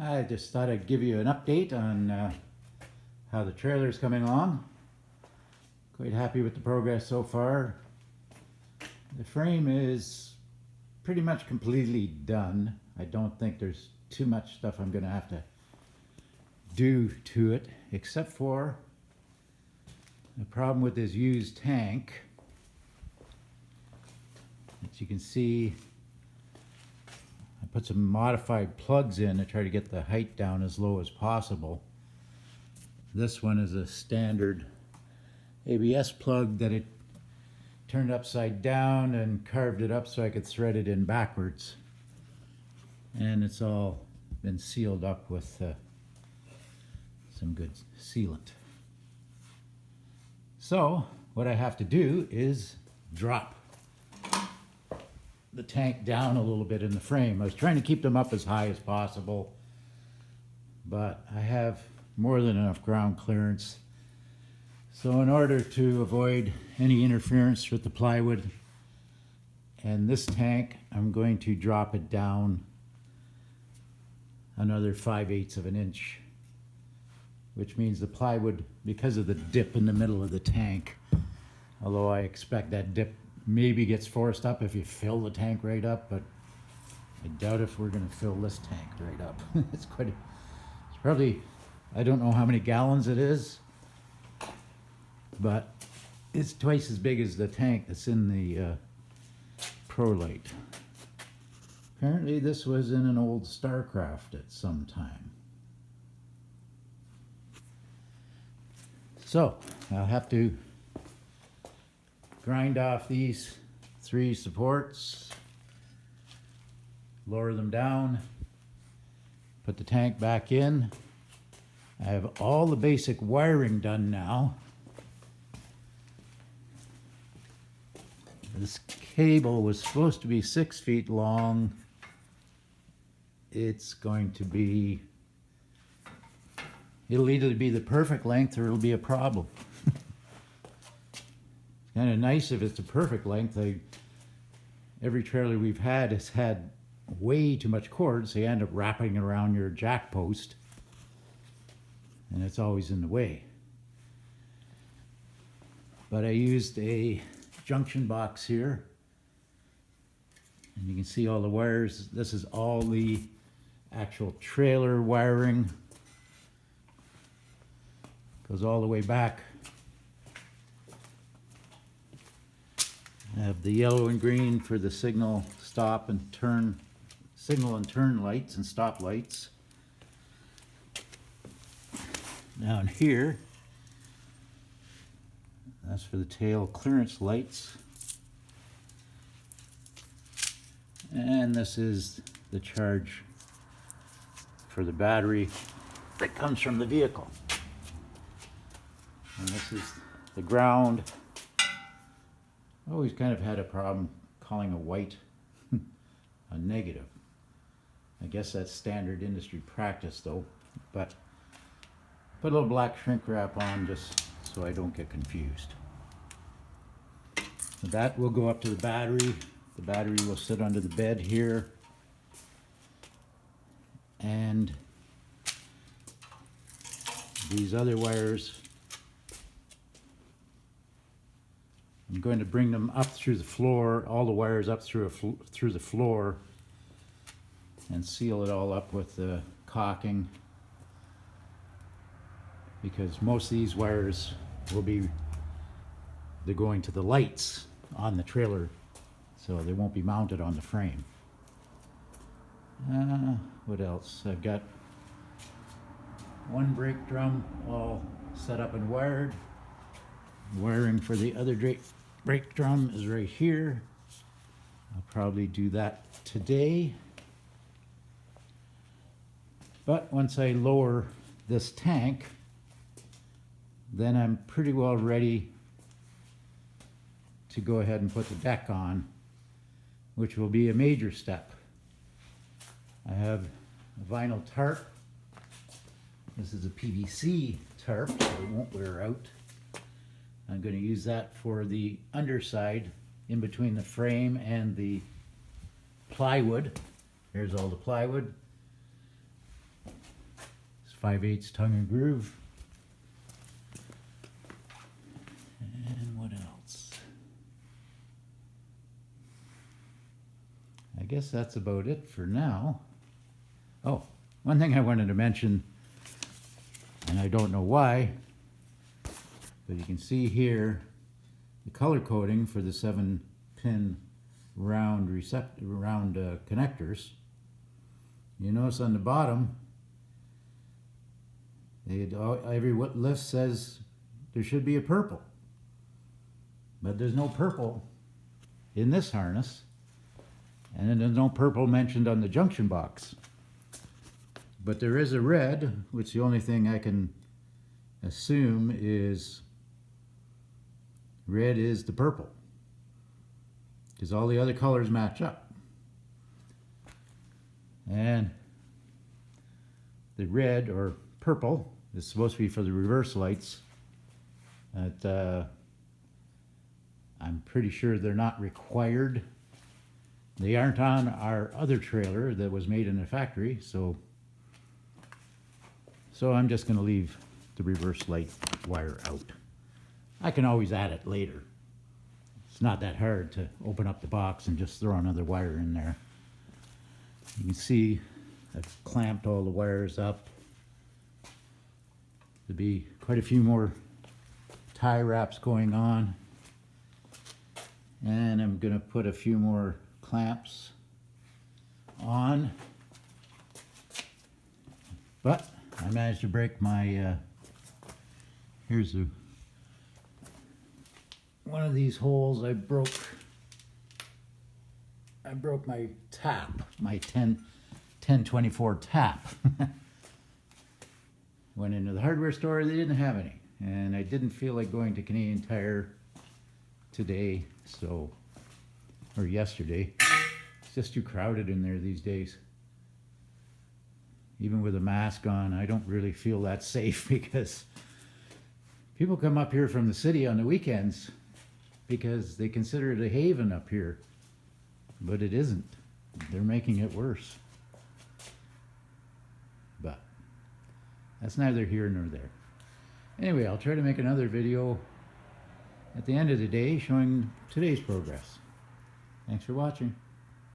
I just thought I'd give you an update on how the trailer is coming along. Quite happy with the progress so far. The frame is pretty much completely done. I don't think there's too much stuff I'm going to have to do to it, except for the problem with this used tank. As you can see, I put some modified plugs in to try to get the height down as low as possible. This one is a standard ABS plug that it turned upside down and carved it up so I could thread it in backwards. And it's all been sealed up with some good sealant. So what I have to do is drop the tank down a little bit in the frame. I was trying to keep them up as high as possible, but I have more than enough ground clearance. So in order to avoid any interference with the plywood and this tank, I'm going to drop it down another 5/8 of an inch, which means the plywood, because of the dip in the middle of the tank, although I expect that dip maybe gets forced up if you fill the tank right up, but I doubt if we're going to fill this tank right up. It's probably, I don't know how many gallons it is, but it's twice as big as the tank that's in the ProLite. Apparently this was in an old StarCraft at some time. So I'll have to grind off these 3 supports, lower them down, put the tank back in. I have all the basic wiring done now. This cable was supposed to be 6 feet long. It's going to be, it'll either be the perfect length or it'll be a problem. Kind of nice if it's the perfect length. Every trailer we've had has had way too much cord, so you end up wrapping it around your jack post, and it's always in the way. But I used a junction box here, and you can see all the wires. This is all the actual trailer wiring. Goes all the way back. I have the yellow and green for the signal and turn lights and stop lights. Down here, that's for the tail clearance lights. And this is the charge for the battery that comes from the vehicle. And this is the ground. I always kind of had a problem calling a white a negative. I guess that's standard industry practice though, but put a little black shrink wrap on just so I don't get confused. So that will go up to the battery. The battery will sit under the bed here. And these other wires, I'm going to bring them up through the floor, all the wires up through the floor, and seal it all up with the caulking, because most of these wires they're going to the lights on the trailer, so they won't be mounted on the frame. What else? I've got one brake drum all set up and wired. Wiring for the other brake drum is right here. I'll probably do that today. But once I lower this tank, then I'm pretty well ready to go ahead and put the deck on, which will be a major step. I have a vinyl tarp. This is a PVC tarp, so it won't wear out. I'm going to use that for the underside in between the frame and the plywood. Here's all the plywood. 5/8 tongue and groove. And what else? I guess that's about it for now. Oh, one thing I wanted to mention, and I don't know why, but you can see here the color coding for the 7-pin round connectors. You notice on the bottom, every list says there should be a purple, but there's no purple in this harness, and then there's no purple mentioned on the junction box. But there is a red, which the only thing I can assume is red is the purple, because all the other colors match up. And the red or purple is supposed to be for the reverse lights. I'm pretty sure they're not required. They aren't on our other trailer that was made in the factory, so I'm just going to leave the reverse light wire out. I can always add it later. It's not that hard to open up the box and just throw another wire in there. You can see I've clamped all the wires up. There'll be quite a few more tie wraps going on. And I'm going to put a few more clamps on. But I managed to break my, here's one of these holes. I broke my tap, my 1024 tap. Went into the hardware store, they didn't have any. And I didn't feel like going to Canadian Tire today, or yesterday. It's just too crowded in there these days. Even with a mask on, I don't really feel that safe, because people come up here from the city on the weekends because they consider it a haven up here. But it isn't. They're making it worse. But that's neither here nor there. Anyway, I'll try to make another video at the end of the day showing today's progress. Thanks for watching.